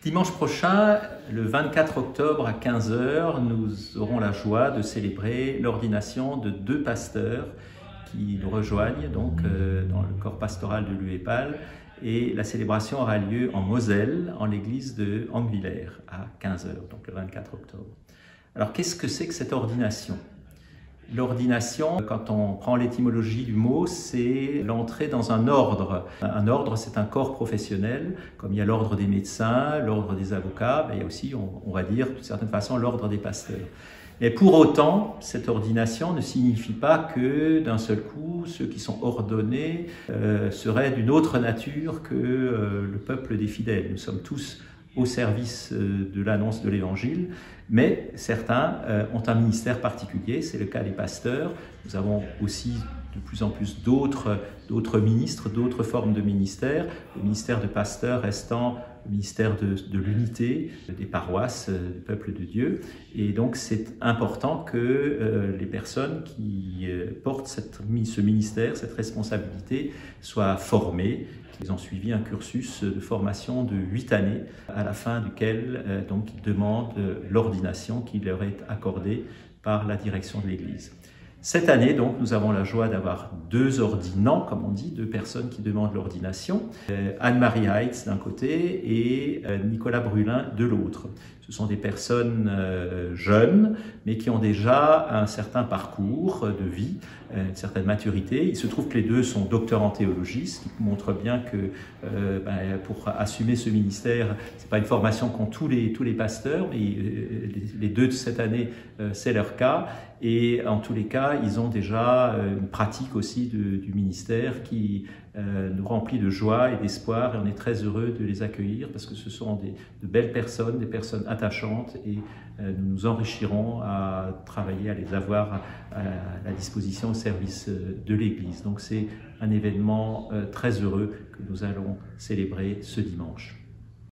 Dimanche prochain, le 24 octobre à 15 h, nous aurons la joie de célébrer l'ordination de deux pasteurs qui nous rejoignent donc, dans le corps pastoral de l'UEPAL. Et la célébration aura lieu en Moselle, en l'église de Anguillère, à 15 h, donc le 24 octobre. Alors, qu'est-ce que c'est que cette ordination ? L'ordination, quand on prend l'étymologie du mot, c'est l'entrée dans un ordre. Un ordre, c'est un corps professionnel, comme il y a l'ordre des médecins, l'ordre des avocats, mais il y a aussi, on va dire, d'une certaine façon, l'ordre des pasteurs. Mais pour autant, cette ordination ne signifie pas que, d'un seul coup, ceux qui sont ordonnés seraient d'une autre nature que le peuple des fidèles. Nous sommes tous au service de l'annonce de l'Évangile, mais certains ont un ministère particulier, c'est le cas des pasteurs. Nous avons aussi de plus en plus d'autres ministres, d'autres formes de ministères, le ministère de pasteur restant le ministère de l'unité, des paroisses, du peuple de Dieu. Et donc c'est important que les personnes qui portent ce ministère, cette responsabilité, soient formées. Ils ont suivi un cursus de formation de 8 années, à la fin duquel donc, ils demandent l'ordination qui leur est accordée par la direction de l'Église. Cette année, donc, nous avons la joie d'avoir deux ordinants, comme on dit, deux personnes qui demandent l'ordination, Anne-Marie Heitz d'un côté et Nicolas Brulin de l'autre. Ce sont des personnes jeunes, mais qui ont déjà un certain parcours de vie, une certaine maturité. Il se trouve que les deux sont docteurs en théologie, ce qui montre bien que pour assumer ce ministère, c'est pas une formation qu'ont tous les pasteurs, mais les deux de cette année, c'est leur cas. Et en tous les cas, ils ont déjà une pratique aussi du ministère qui nous remplit de joie et d'espoir, et on est très heureux de les accueillir parce que ce sont de belles personnes, des personnes attachantes, et nous nous enrichirons à travailler, à les avoir à la disposition au service de l'Église. Donc c'est un événement très heureux que nous allons célébrer ce dimanche.